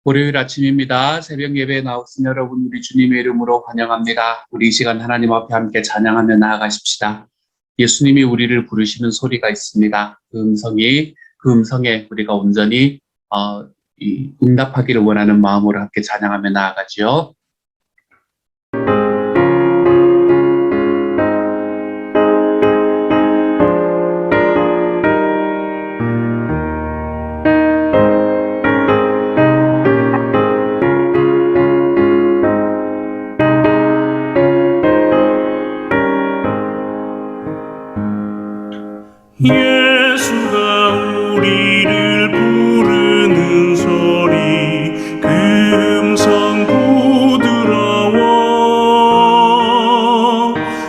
월요일 아침입니다. 새벽 예배에 나오신 여러분, 우리 주님의 이름으로 환영합니다. 우리 이 시간 하나님 앞에 함께 찬양하며 나아가십시다. 예수님이 우리를 부르시는 소리가 있습니다. 그 음성에 우리가 온전히 응답하기를 원하는 마음으로 함께 찬양하며 나아가지요. 예수가 우리를 부르는 소리, 그 음성 부드러워.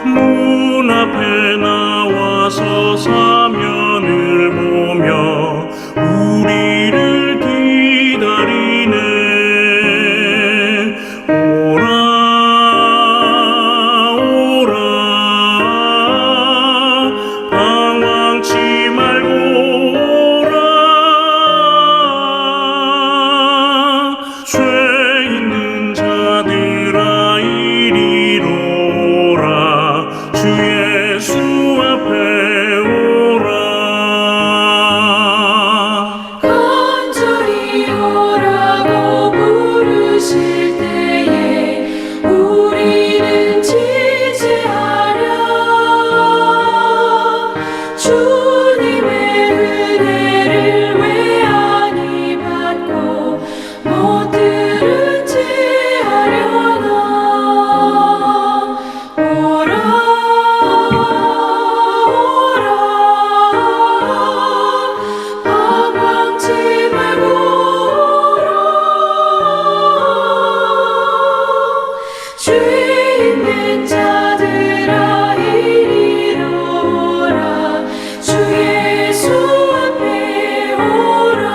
문 앞에 나와서 사면을 보며 우리를 기다리네. 오라 오라, 방황치 말고 오라. 죄 있는 자들아 이리로 오라. 주 예수 앞에 오라. 간절히 오라고 부르실 때에 우리는 지체하랴. 주님의 은혜를 왜 아니 받고 못 들은 채 하려나. 오라 오라, 방황치 말고 오라. 죄 있는 자들아 이리로 오라. 주 예수 앞에 오라.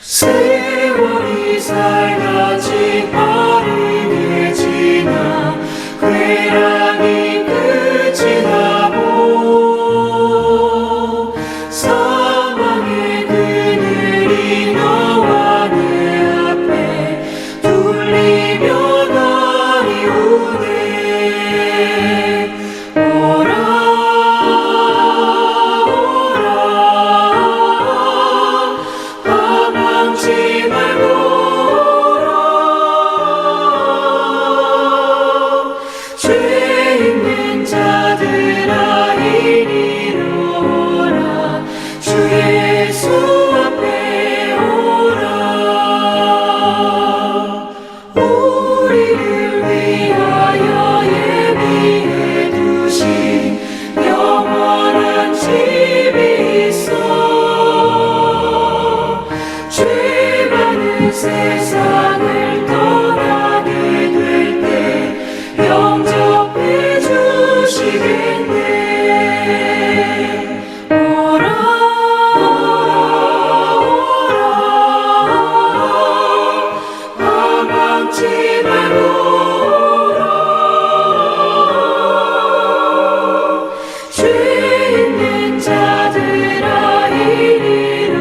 세월이 살같이 빠르게 지나 쾌락이 끝이 나고 사망의 그늘이 너와 내 앞에 둘리며 날이 오네. 오라 오라, 방황치 말고 오라. 죄 있는 자들아 이리로 오라. 주 예수 앞에 오라. 우리를 위하여 예비해 두신 영원한 집이 있어. 죄 많은 세상을 떠나게 될 때 영접해 주시겠네. 오라 오라 오라, 방황치 말고 오라. 죄 있는 자들아 이리로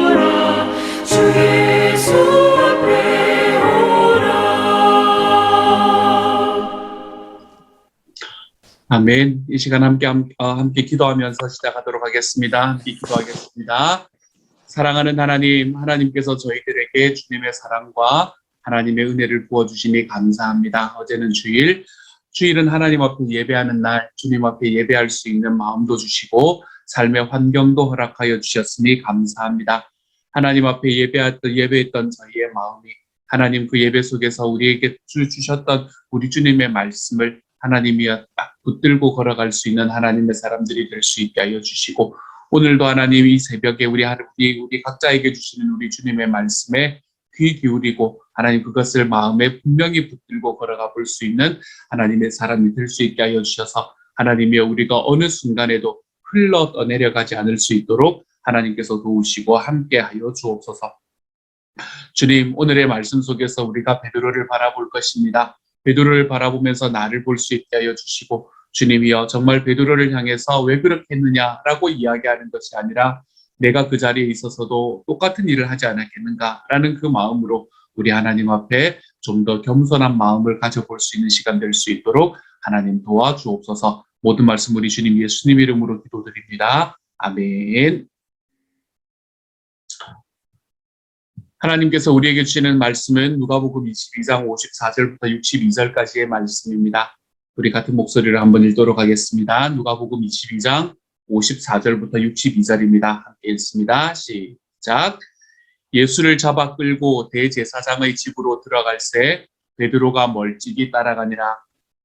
오라. 주 예수 앞에 오라. 아멘. 이 시간 함께 기도하면서 시작하도록 하겠습니다. 함께 기도하겠습니다. 사랑하는 하나님, 하나님께서 저희들에게 주님의 사랑과 하나님의 은혜를 부어주시니 감사합니다. 어제는 주일은 하나님 앞에 예배하는 날, 주님 앞에 예배할 수 있는 마음도 주시고 삶의 환경도 허락하여 주셨으니 감사합니다. 하나님 앞에 예배했던 저희의 마음이 하나님 그 예배 속에서 우리에게 주셨던 우리 주님의 말씀을 하나님이 붙들고 걸어갈 수 있는 하나님의 사람들이 될 수 있게 하여 주시고, 오늘도 하나님 이 새벽에 우리 각자에게 주시는 우리 주님의 말씀에 귀 기울이고 하나님 그것을 마음에 분명히 붙들고 걸어가 볼 수 있는 하나님의 사람이 될 수 있게 하여 주셔서 하나님이 우리가 어느 순간에도 흘러 내려가지 않을 수 있도록 하나님께서 도우시고 함께 하여 주옵소서. 주님, 오늘의 말씀 속에서 우리가 베드로를 바라볼 것입니다. 베드로를 바라보면서 나를 볼 수 있게 하여 주시고 주님이여 정말 베드로를 향해서 왜 그렇게 했느냐라고 이야기하는 것이 아니라 내가 그 자리에 있어서도 똑같은 일을 하지 않았겠는가라는 그 마음으로 우리 하나님 앞에 좀 더 겸손한 마음을 가져볼 수 있는 시간 될 수 있도록 하나님 도와주옵소서. 모든 말씀 우리 주님 예수님 이름으로 기도드립니다. 아멘. 하나님께서 우리에게 주시는 말씀은 누가복음 22장 54절부터 62절까지의 말씀입니다. 우리 같은 목소리를 한번 읽도록 하겠습니다. 누가복음 22장 54절부터 62절입니다. 함께 읽습니다. 시작. 예수를 잡아 끌고 대제사장의 집으로 들어갈새 베드로가 멀찍이 따라가니라.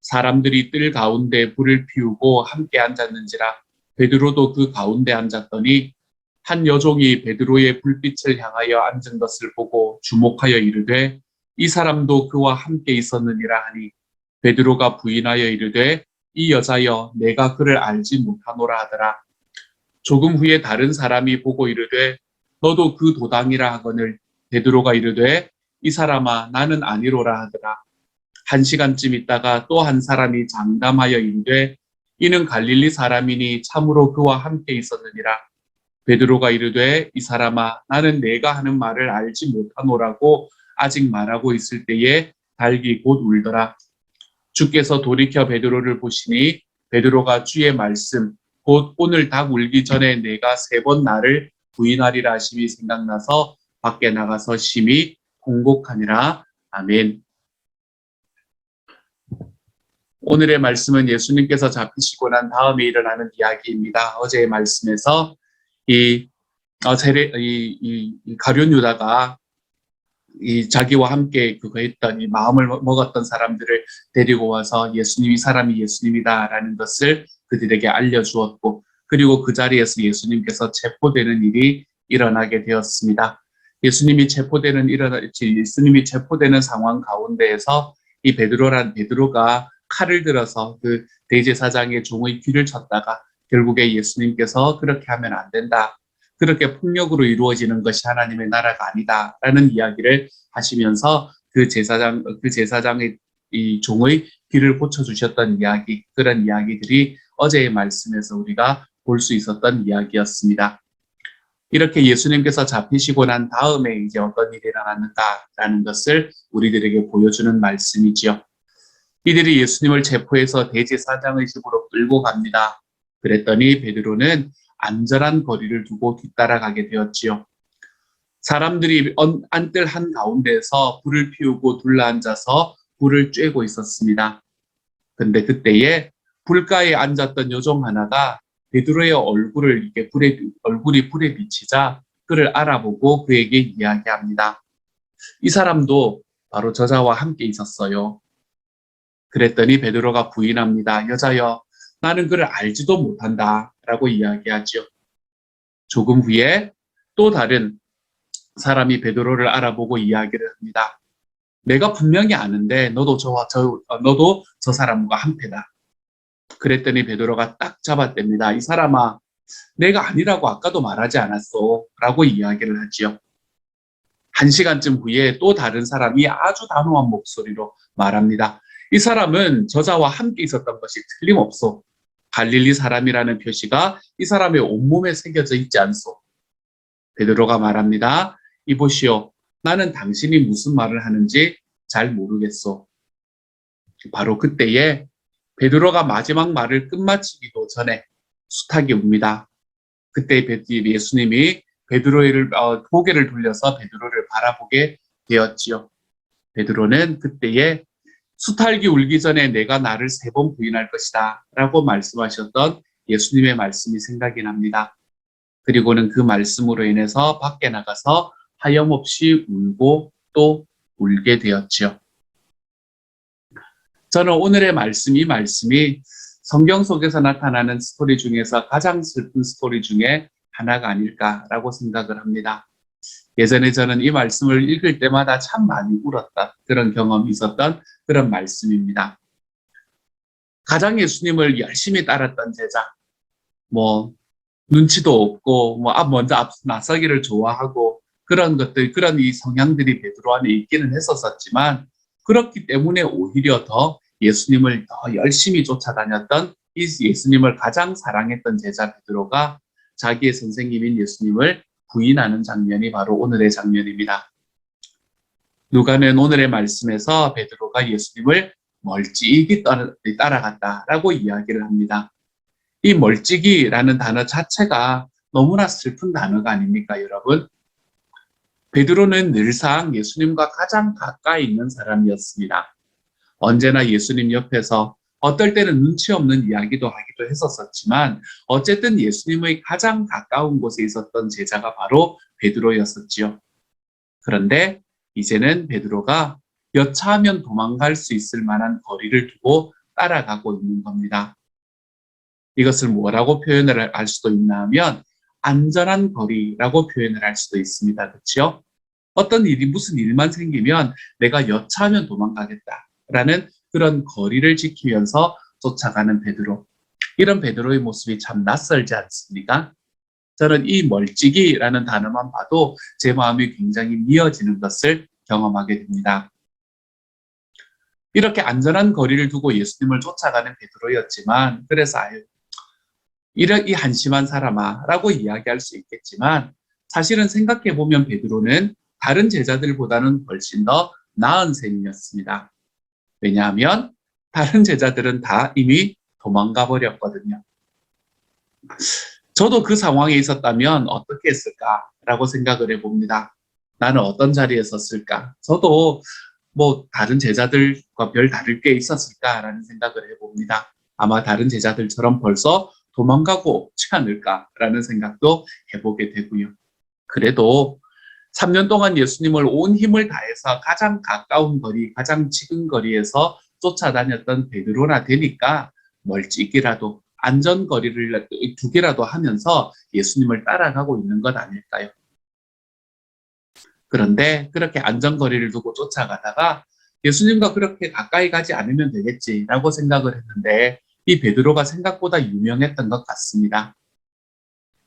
사람들이 뜰 가운데 불을 피우고 함께 앉았는지라. 베드로도 그 가운데 앉았더니 한 여종이 베드로의 불빛을 향하여 앉은 것을 보고 주목하여 이르되 이 사람도 그와 함께 있었느니라 하니 베드로가 부인하여 이르되 이 여자여 내가 그를 알지 못하노라 하더라. 조금 후에 다른 사람이 보고 이르되 너도 그 도당이라 하거늘 베드로가 이르되 이 사람아 나는 아니로라 하더라. 1시간쯤 있다가 또 한 사람이 장담하여 이르되 이는 갈릴리 사람이니 참으로 그와 함께 있었느니라. 베드로가 이르되 이 사람아 나는 내가 하는 말을 알지 못하노라고 아직 말하고 있을 때에 닭이 곧 울더라. 주께서 돌이켜 베드로를 보시니 베드로가 주의 말씀 곧 오늘 닭 울기 전에 내가 3번 나를 부인하리라 하심이 생각나서 밖에 나가서 심히 통곡하니라. 아멘. 오늘의 말씀은 예수님께서 잡히시고 난 다음에 일어나는 이야기입니다. 어제의 말씀에서 이 가룟 유다가 이 자기와 함께 그거 했던 이 마음을 먹었던 사람들을 데리고 와서 예수님 이 사람이 예수님이다라는 것을 그들에게 알려주었고 그리고 그 자리에서 예수님께서 체포되는 일이 일어나게 되었습니다. 예수님이 체포되는 상황 가운데에서 이 베드로가 칼을 들어서 그 대제사장의 종의 귀를 쳤다가 결국에 예수님께서 그렇게 하면 안 된다. 그렇게 폭력으로 이루어지는 것이 하나님의 나라가 아니다라는 이야기를 하시면서 그 제사장의 이 종의 귀를 고쳐주셨던 이야기, 그런 이야기들이 어제의 말씀에서 우리가 볼 수 있었던 이야기였습니다. 이렇게 예수님께서 잡히시고 난 다음에 이제 어떤 일이 일어났는가라는 것을 우리들에게 보여주는 말씀이지요. 이들이 예수님을 체포해서 대제사장의 집으로 끌고 갑니다. 그랬더니 베드로는 안전한 거리를 두고 뒤따라가게 되었지요. 사람들이 안뜰 한가운데에서 불을 피우고 둘러앉아서 불을 쬐고 있었습니다. 근데 그때에 불가에 앉았던 여종 하나가 베드로의 얼굴이 불에 비치자 그를 알아보고 그에게 이야기합니다. 이 사람도 바로 저자와 함께 있었어요. 그랬더니 베드로가 부인합니다. 여자여 나는 그를 알지도 못한다 라고 이야기하죠. 조금 후에 또 다른 사람이 베드로를 알아보고 이야기를 합니다. 내가 분명히 아는데 너도 저 사람과 한패다. 그랬더니 베드로가 딱 잡아댑니다. 이 사람아 내가 아니라고 아까도 말하지 않았어 라고 이야기를 하지요. 1시간쯤 후에 또 다른 사람이 아주 단호한 목소리로 말합니다. 이 사람은 저자와 함께 있었던 것이 틀림없소. 갈릴리 사람이라는 표시가 이 사람의 온몸에 새겨져 있지 않소. 베드로가 말합니다. 이보시오. 나는 당신이 무슨 말을 하는지 잘 모르겠소. 바로 그때에 베드로가 마지막 말을 끝마치기도 전에 수탉이 웁니다. 그때 예수님이 베드로를 고개를 돌려서 베드로를 바라보게 되었지요. 베드로는 그때에 수탉이 울기 전에 내가 나를 3번 부인할 것이다 라고 말씀하셨던 예수님의 말씀이 생각이 납니다. 그리고는 그 말씀으로 인해서 밖에 나가서 하염없이 울고 또 울게 되었지요. 저는 오늘의 이 말씀이 성경 속에서 나타나는 스토리 중에서 가장 슬픈 스토리 중에 하나가 아닐까라고 생각을 합니다. 예전에 저는 이 말씀을 읽을 때마다 참 많이 울었다. 그런 경험이 있었던 그런 말씀입니다. 가장 예수님을 열심히 따랐던 제자, 뭐 눈치도 없고 먼저 나서기를 좋아하고 그런 것들, 그런 이 성향들이 베드로 안에 있기는 했었지만 그렇기 때문에 오히려 더 예수님을 더 열심히 쫓아다녔던 이 예수님을 가장 사랑했던 제자 베드로가 자기의 선생님인 예수님을 부인하는 장면이 바로 오늘의 장면입니다. 누가는 오늘의 말씀에서 베드로가 예수님을 멀찍이 따라갔다라고 이야기를 합니다. 이 멀찍이라는 단어 자체가 너무나 슬픈 단어가 아닙니까, 여러분? 베드로는 늘상 예수님과 가장 가까이 있는 사람이었습니다. 언제나 예수님 옆에서 어떨 때는 눈치 없는 이야기도 하기도 했었지만 어쨌든 예수님의 가장 가까운 곳에 있었던 제자가 바로 베드로였었지요. 그런데 이제는 베드로가 여차하면 도망갈 수 있을 만한 거리를 두고 따라가고 있는 겁니다. 이것을 뭐라고 표현을 할 수도 있나 하면 안전한 거리라고 표현을 할 수도 있습니다. 그렇죠? 어떤 일이 무슨 일만 생기면 내가 여차하면 도망가겠다라는 그런 거리를 지키면서 쫓아가는 베드로. 이런 베드로의 모습이 참 낯설지 않습니까? 저는 이 멀찍이라는 단어만 봐도 제 마음이 굉장히 미어지는 것을 경험하게 됩니다. 이렇게 안전한 거리를 두고 예수님을 쫓아가는 베드로였지만 그래서 이 한심한 사람아 라고 이야기할 수 있겠지만 사실은 생각해보면 베드로는 다른 제자들보다는 훨씬 더 나은 셈이었습니다. 왜냐하면 다른 제자들은 다 이미 도망가 버렸거든요. 저도 그 상황에 있었다면 어떻게 했을까라고 생각을 해봅니다. 나는 어떤 자리에 섰을까? 저도 다른 제자들과 별 다를 게 있었을까라는 생각을 해봅니다. 아마 다른 제자들처럼 벌써 도망가고 없지 않을까라는 생각도 해보게 되고요. 그래도 3년 동안 예수님을 온 힘을 다해서 가장 가까운 거리, 가장 지근 거리에서 쫓아다녔던 베드로나 되니까 멀찍이라도 안전거리를 두기라도 하면서 예수님을 따라가고 있는 것 아닐까요? 그런데 그렇게 안전거리를 두고 쫓아가다가 예수님과 그렇게 가까이 가지 않으면 되겠지라고 생각을 했는데 이 베드로가 생각보다 유명했던 것 같습니다.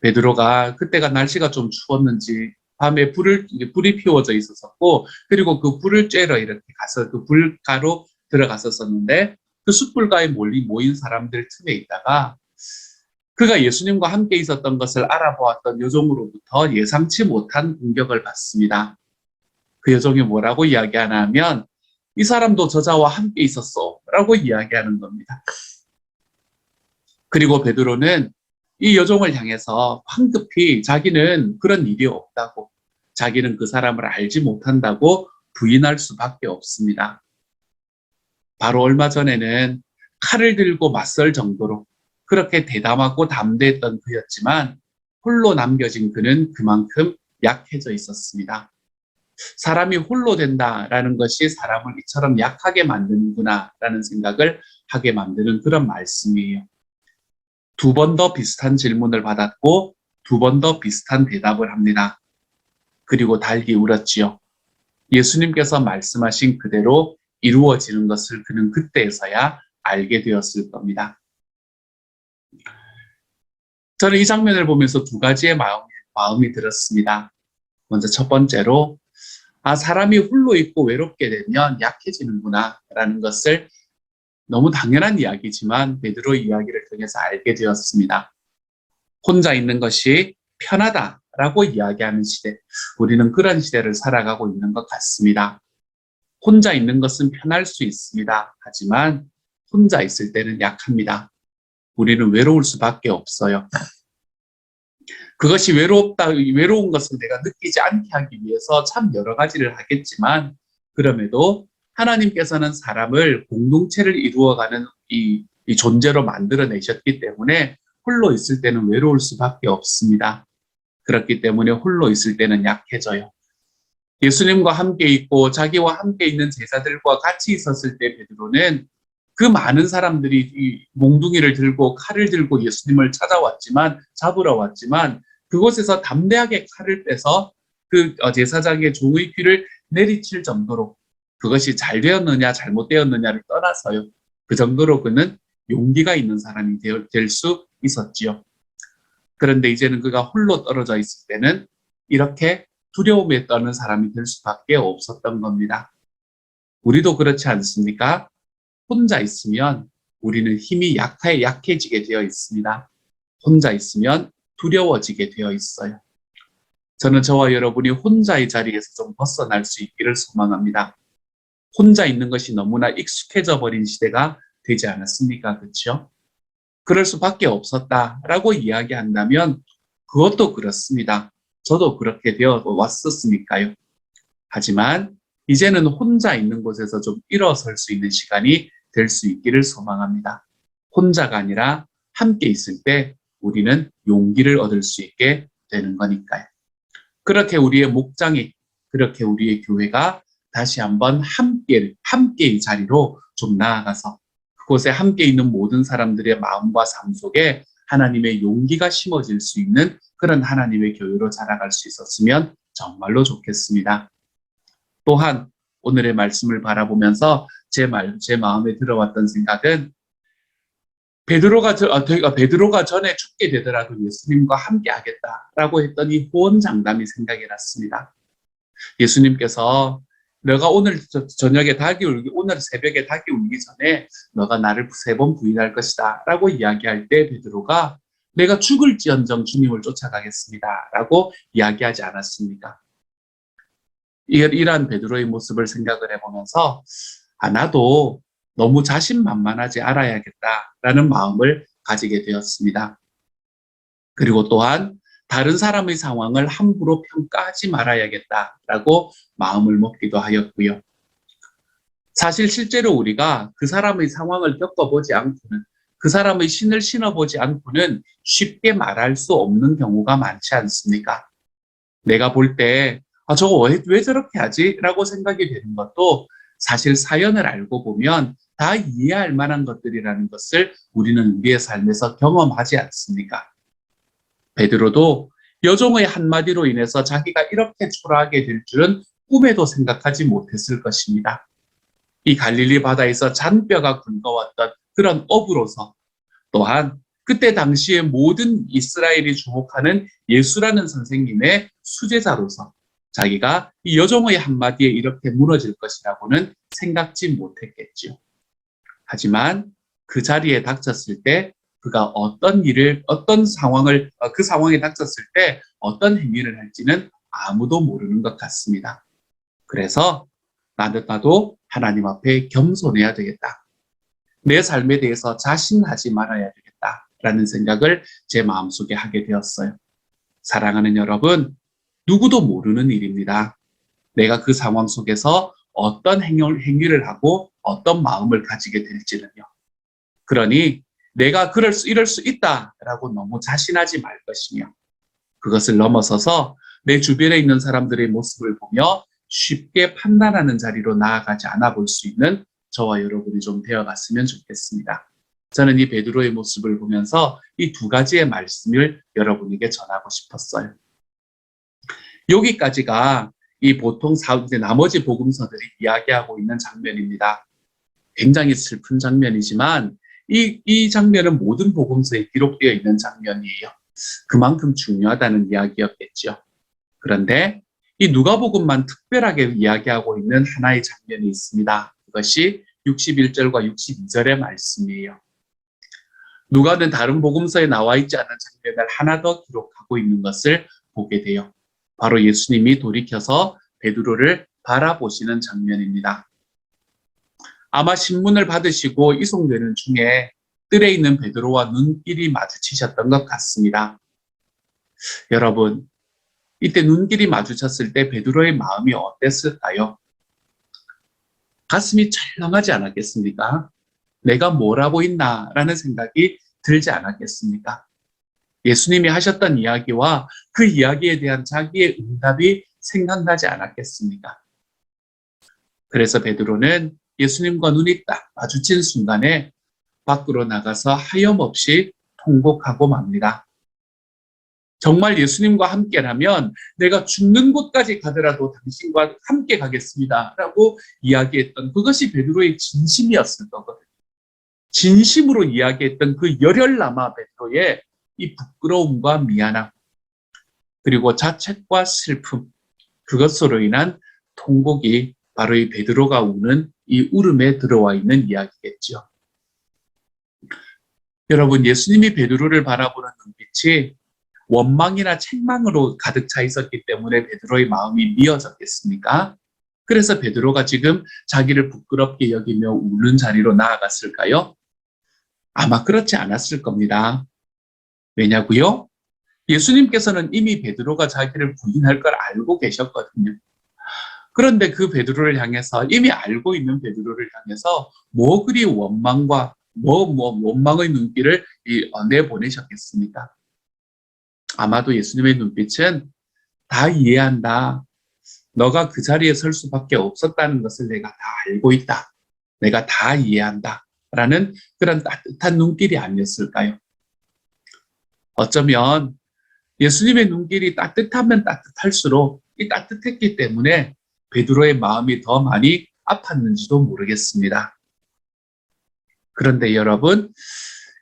베드로가 그때가 날씨가 좀 추웠는지 밤에 불이 피워져 있었고 그리고 그 불을 쬐러 이렇게 가서 그 불가로 들어갔었는데 그 숯불가에 모인 사람들 틈에 있다가 그가 예수님과 함께 있었던 것을 알아보았던 여종으로부터 예상치 못한 공격을 받습니다. 그 여종이 뭐라고 이야기하나 하면 이 사람도 저자와 함께 있었어 라고 이야기하는 겁니다. 그리고 베드로는 이 여종을 향해서 황급히 자기는 그런 일이 없다고, 자기는 그 사람을 알지 못한다고 부인할 수밖에 없습니다. 바로 얼마 전에는 칼을 들고 맞설 정도로 그렇게 대담하고 담대했던 그였지만 홀로 남겨진 그는 그만큼 약해져 있었습니다. 사람이 홀로 된다라는 것이 사람을 이처럼 약하게 만드는구나 라는 생각을 하게 만드는 그런 말씀이에요. 2번 더 비슷한 질문을 받았고 2번 더 비슷한 대답을 합니다. 그리고 달기 울었지요. 예수님께서 말씀하신 그대로 이루어지는 것을 그는 그때에서야 알게 되었을 겁니다. 저는 이 장면을 보면서 2가지의 마음이 들었습니다. 먼저 첫 번째로 사람이 홀로 있고 외롭게 되면 약해지는구나 라는 것을 너무 당연한 이야기지만 베드로의 이야기를 통해서 알게 되었습니다. 혼자 있는 것이 편하다라고 이야기하는 시대, 우리는 그런 시대를 살아가고 있는 것 같습니다. 혼자 있는 것은 편할 수 있습니다. 하지만 혼자 있을 때는 약합니다. 우리는 외로울 수밖에 없어요. 그것이 외로운 것을 내가 느끼지 않게 하기 위해서 참 여러 가지를 하겠지만 그럼에도 하나님께서는 사람을 공동체를 이루어가는 이 존재로 만들어내셨기 때문에 홀로 있을 때는 외로울 수밖에 없습니다. 그렇기 때문에 홀로 있을 때는 약해져요. 예수님과 함께 있고 자기와 함께 있는 제자들과 같이 있었을 때 베드로는 그 많은 사람들이 이 몽둥이를 들고 칼을 들고 예수님을 잡으러 왔지만 그곳에서 담대하게 칼을 빼서 그 제사장의 종의 귀를 내리칠 정도로 그것이 잘 되었느냐 잘못되었느냐를 떠나서요. 그 정도로 그는 용기가 있는 사람이 될 수 있었지요. 그런데 이제는 그가 홀로 떨어져 있을 때는 이렇게 두려움에 떠는 사람이 될 수밖에 없었던 겁니다. 우리도 그렇지 않습니까? 혼자 있으면 우리는 힘이 약해지게 되어 있습니다. 혼자 있으면 두려워지게 되어 있어요. 저는 저와 여러분이 혼자의 자리에서 좀 벗어날 수 있기를 소망합니다. 혼자 있는 것이 너무나 익숙해져 버린 시대가 되지 않았습니까? 그렇죠? 그럴 수밖에 없었다라고 이야기한다면 그것도 그렇습니다. 저도 그렇게 되어 왔었으니까요. 하지만 이제는 혼자 있는 곳에서 좀 일어설 수 있는 시간이 될 수 있기를 소망합니다. 혼자가 아니라 함께 있을 때 우리는 용기를 얻을 수 있게 되는 거니까요. 그렇게 우리의 목장이, 그렇게 우리의 교회가 다시 한번 함께의 자리로 좀 나아가서 그곳에 함께 있는 모든 사람들의 마음과 삶 속에 하나님의 용기가 심어질 수 있는 그런 하나님의 교회로 자라갈 수 있었으면 정말로 좋겠습니다. 또한 오늘의 말씀을 바라보면서 제 마음에 들어왔던 생각은 베드로가 전에 죽게 되더라도 예수님과 함께 하겠다라고 했던 이 호언장담이 생각이 났습니다. 예수님께서 너가 오늘 저녁에 오늘 새벽에 닭이 울기 전에 너가 나를 3번 부인할 것이다 라고 이야기할 때 베드로가 내가 죽을지언정 주님을 쫓아가겠습니다 라고 이야기하지 않았습니까? 이러한 베드로의 모습을 생각을 해보면서 나도 너무 자신만만하지 않아야겠다라는 마음을 가지게 되었습니다. 그리고 또한 다른 사람의 상황을 함부로 평가하지 말아야겠다라고 마음을 먹기도 하였고요. 사실 실제로 우리가 그 사람의 상황을 겪어보지 않고는 그 사람의 신을 신어보지 않고는 쉽게 말할 수 없는 경우가 많지 않습니까? 내가 볼 때 저거 왜 저렇게 하지? 라고 생각이 되는 것도 사실 사연을 알고 보면 다 이해할 만한 것들이라는 것을 우리는 우리의 삶에서 경험하지 않습니까? 베드로도 여종의 한마디로 인해서 자기가 이렇게 초라하게 될 줄은 꿈에도 생각하지 못했을 것입니다. 이 갈릴리 바다에서 잔뼈가 굵어왔던 그런 어부로서 또한 그때 당시에 모든 이스라엘이 주목하는 예수라는 선생님의 수제자로서 자기가 이 여종의 한마디에 이렇게 무너질 것이라고는 생각지 못했겠지요. 하지만 그 자리에 닥쳤을 때 그가 그 상황에 닥쳤을 때 어떤 행위를 할지는 아무도 모르는 것 같습니다. 그래서 나도 하나님 앞에 겸손해야 되겠다. 내 삶에 대해서 자신하지 말아야 되겠다라는 생각을 제 마음속에 하게 되었어요. 사랑하는 여러분, 누구도 모르는 일입니다. 내가 그 상황 속에서 어떤 행위를 하고 어떤 마음을 가지게 될지는요. 그러니 내가 이럴 수 있다라고 너무 자신하지 말 것이며 그것을 넘어서서 내 주변에 있는 사람들의 모습을 보며 쉽게 판단하는 자리로 나아가지 않아 볼 수 있는 저와 여러분이 좀 되어갔으면 좋겠습니다. 저는 이 베드로의 모습을 보면서 이 2가지의 말씀을 여러분에게 전하고 싶었어요. 여기까지가 이 보통 나머지 복음서들이 이야기하고 있는 장면입니다. 굉장히 슬픈 장면이지만 이 장면은 모든 복음서에 기록되어 있는 장면이에요. 그만큼 중요하다는 이야기였겠죠. 그런데 이 누가복음만 특별하게 이야기하고 있는 하나의 장면이 있습니다. 그것이 61절과 62절의 말씀이에요. 누가는 다른 복음서에 나와 있지 않은 장면을 하나 더 기록하고 있는 것을 보게 돼요. 바로 예수님이 돌이켜서 베드로를 바라보시는 장면입니다. 아마 신문을 받으시고 이송되는 중에 뜰에 있는 베드로와 눈길이 마주치셨던 것 같습니다. 여러분, 이때 눈길이 마주쳤을 때 베드로의 마음이 어땠을까요? 가슴이 철렁하지 않았겠습니까? 내가 뭘 하고 있나라는 생각이 들지 않았겠습니까? 예수님이 하셨던 이야기와 그 이야기에 대한 자기의 응답이 생각나지 않았겠습니까? 그래서 베드로는 예수님과 눈이 딱 마주친 순간에 밖으로 나가서 하염없이 통곡하고 맙니다. 정말 예수님과 함께라면 내가 죽는 곳까지 가더라도 당신과 함께 가겠습니다 라고 이야기했던 그것이 베드로의 진심이었을 거거든요. 진심으로 이야기했던 그 열혈남아 베드로의 이 부끄러움과 미안함, 그리고 자책과 슬픔, 그것으로 인한 통곡이 바로 이 베드로가 우는 이 울음에 들어와 있는 이야기겠죠. 여러분, 예수님이 베드로를 바라보는 눈빛이 원망이나 책망으로 가득 차 있었기 때문에 베드로의 마음이 미어졌겠습니까? 그래서 베드로가 지금 자기를 부끄럽게 여기며 우는 자리로 나아갔을까요? 아마 그렇지 않았을 겁니다. 왜냐고요? 예수님께서는 이미 베드로가 자기를 부인할 걸 알고 계셨거든요. 그런데 그 베드로를 향해서, 이미 알고 있는 베드로를 향해서 뭐 그리 원망과 원망의 눈길을 내보내셨겠습니까? 아마도 예수님의 눈빛은 다 이해한다. 너가 그 자리에 설 수밖에 없었다는 것을 내가 다 알고 있다. 내가 다 이해한다. 라는 그런 따뜻한 눈길이 아니었을까요? 어쩌면 예수님의 눈길이 따뜻하면 따뜻할수록 이 따뜻했기 때문에 베드로의 마음이 더 많이 아팠는지도 모르겠습니다. 그런데 여러분,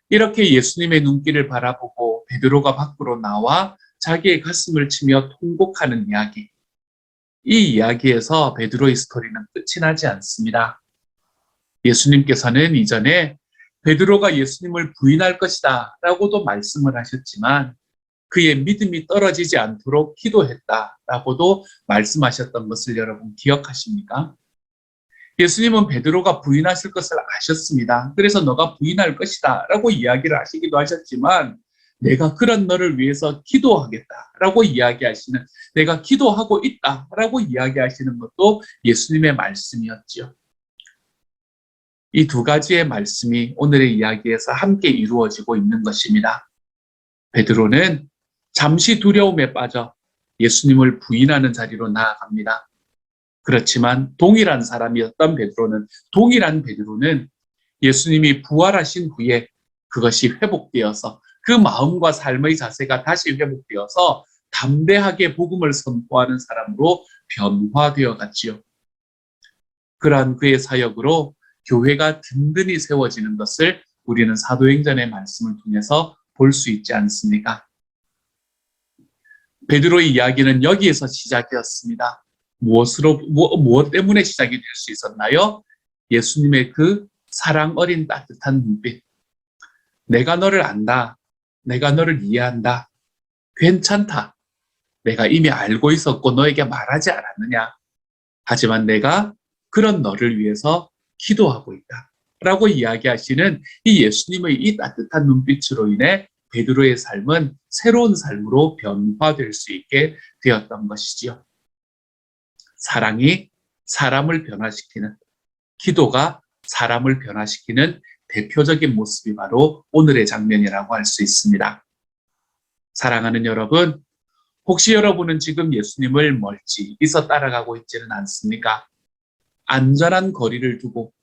이렇게 예수님의 눈길을 바라보고 베드로가 밖으로 나와 자기의 가슴을 치며 통곡하는 이야기. 이 이야기에서 베드로의 스토리는 끝이 나지 않습니다. 예수님께서는 이전에 베드로가 예수님을 부인할 것이다 라고도 말씀을 하셨지만 그의 믿음이 떨어지지 않도록 기도했다 라고도 말씀하셨던 것을 여러분 기억하십니까? 예수님은 베드로가 부인하실 것을 아셨습니다. 그래서 너가 부인할 것이다 라고 이야기를 하시기도 하셨지만 내가 그런 너를 위해서 기도하겠다 라고 이야기하시는, 내가 기도하고 있다 라고 이야기하시는 것도 예수님의 말씀이었지요. 이 두 가지의 말씀이 오늘의 이야기에서 함께 이루어지고 있는 것입니다. 베드로는 잠시 두려움에 빠져 예수님을 부인하는 자리로 나아갑니다. 그렇지만 동일한 베드로는 예수님이 부활하신 후에 그것이 회복되어서 그 마음과 삶의 자세가 다시 회복되어서 담대하게 복음을 선포하는 사람으로 변화되어 갔지요. 그러한 그의 사역으로 교회가 든든히 세워지는 것을 우리는 사도행전의 말씀을 통해서 볼 수 있지 않습니까? 베드로의 이야기는 여기에서 시작이었습니다. 무엇 때문에 시작이 될 수 있었나요? 예수님의 그 사랑 어린 따뜻한 눈빛. 내가 너를 안다. 내가 너를 이해한다. 괜찮다. 내가 이미 알고 있었고 너에게 말하지 않았느냐. 하지만 내가 그런 너를 위해서 기도하고 있다. 라고 이야기하시는 이 예수님의 이 따뜻한 눈빛으로 인해 베드로의 삶은 새로운 삶으로 변화될 수 있게 되었던 것이지요. 사랑이 사람을 변화시키는, 기도가 사람을 변화시키는 대표적인 모습이 바로 오늘의 장면이라고 할 수 있습니다. 사랑하는 여러분, 혹시 여러분은 지금 예수님을 멀찍이서 따라가고 있지는 않습니까? 안전한 거리를 두고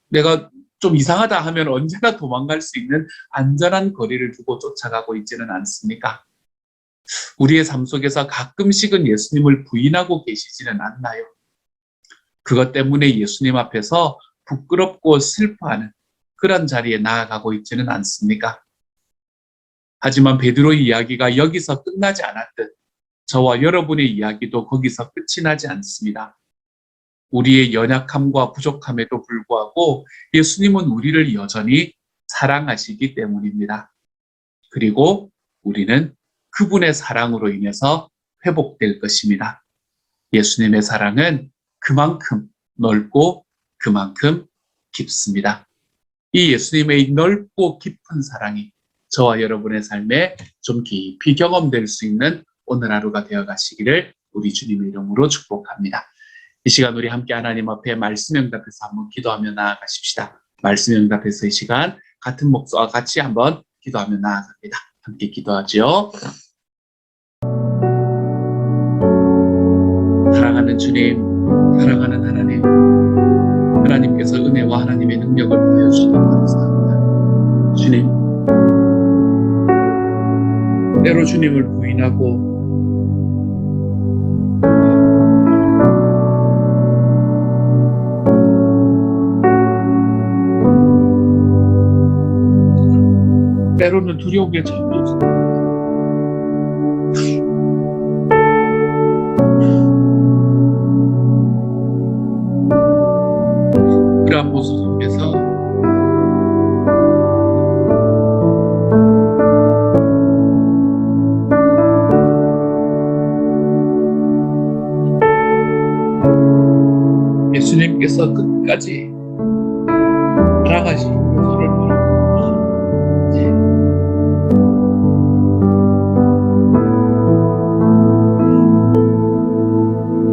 내가 좀 이상하다 하면 언제나 도망갈 수 있는 안전한 거리를 두고 쫓아가고 있지는 않습니까? 우리의 삶 속에서 가끔씩은 예수님을 부인하고 계시지는 않나요? 그것 때문에 예수님 앞에서 부끄럽고 슬퍼하는 그런 자리에 나아가고 있지는 않습니까? 하지만 베드로의 이야기가 여기서 끝나지 않았듯 저와 여러분의 이야기도 거기서 끝이 나지 않습니다. 우리의 연약함과 부족함에도 불구하고 예수님은 우리를 여전히 사랑하시기 때문입니다. 그리고 우리는 그분의 사랑으로 인해서 회복될 것입니다. 예수님의 사랑은 그만큼 넓고 그만큼 깊습니다. 이 예수님의 넓고 깊은 사랑이 저와 여러분의 삶에 좀 깊이 경험될 수 있는 오늘 하루가 되어 가시기를 우리 주님의 이름으로 축복합니다. 이 시간 우리 함께 하나님 앞에 말씀 응답해서 한번 기도하며 나아가십시다. 말씀 응답해서 이 시간 같은 목소리와 같이 한번 기도하며 나아갑니다. 함께 기도하죠. 사랑하는 주님, 사랑하는 하나님, 하나님께서 은혜와 하나님의 능력을 보여주시니 감사합니다. 주님, 때로 주님을 부인하고 때로는 두려운 게 전혀 없습니다. 그러한 모습 속에서 예수님께서 끝까지 살아가시고 저를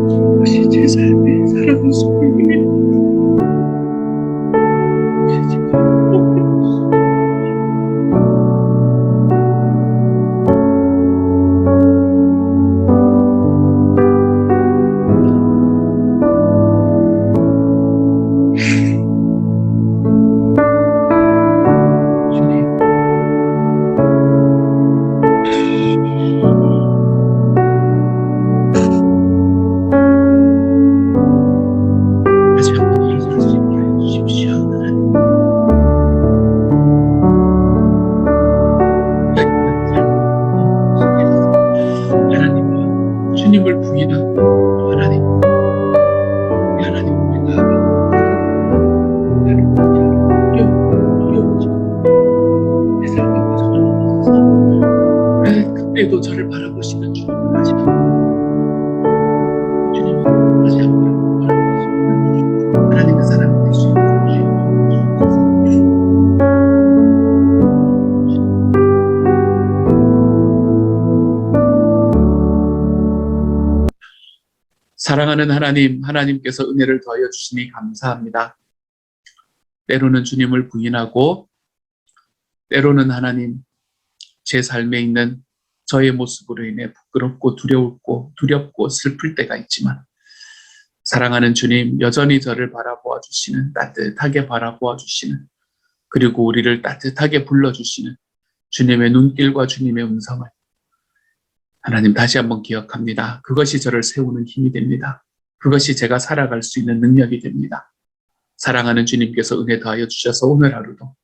그것이 제 삶의 살아가는 소명입니다. 다시 한번 일어설 수 있게 해주십시오. 하나님, 주님을 부인하고 하나님, 하나님 우리가 두려워지고 내 삶의 과정을 넘어서서 그때도 저를 바라보시는 주님을 다시 한번 주님은 다시 한번 바라보시고 하나님의 사람이 될 수 있는 사랑하는 하나님, 하나님께서 은혜를 더하여 주시니 감사합니다. 때로는 주님을 부인하고 때로는 하나님 제 삶에 있는 저의 모습으로 인해 부끄럽고 두렵고 슬플 때가 있지만 사랑하는 주님 여전히 저를 바라보아 주시는 따뜻하게 바라보아 주시는 그리고 우리를 따뜻하게 불러주시는 주님의 눈길과 주님의 음성을 하나님 다시 한번 기억합니다. 그것이 저를 세우는 힘이 됩니다. 그것이 제가 살아갈 수 있는 능력이 됩니다. 사랑하는 주님께서 은혜 더하여 주셔서 오늘 하루도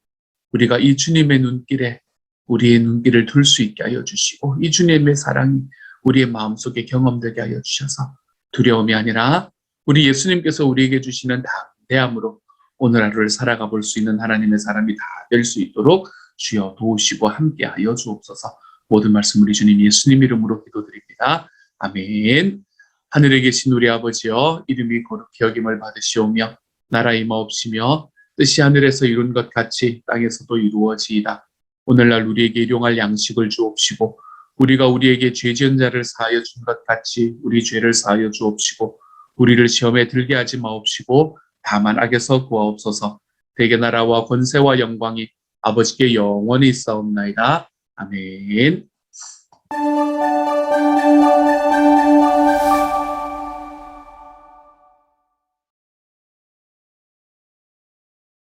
우리가 이 주님의 눈길에 우리의 눈길을 둘 수 있게 하여 주시고 이 주님의 사랑이 우리의 마음속에 경험되게 하여 주셔서 두려움이 아니라 우리 예수님께서 우리에게 주시는 담대함으로 오늘 하루를 살아가 볼 수 있는 하나님의 사람이 다 될 수 있도록 주여 도우시고 함께 하여 주옵소서. 모든 말씀 우리 주님 예수님 이름으로 기도드립니다. 아멘. 하늘에 계신 우리 아버지여 이름이 거룩히 여김을 받으시오며 나라 임하옵시며 뜻이 하늘에서 이룬 것 같이 땅에서도 이루어지이다. 오늘날 우리에게 일용할 양식을 주옵시고 우리가 우리에게 죄 지은 자를 사하여 준 것 같이 우리 죄를 사하여 주옵시고 우리를 시험에 들게 하지 마옵시고 다만 악에서 구하옵소서. 대개 나라와 권세와 영광이 아버지께 영원히 있사옵나이다. 아멘.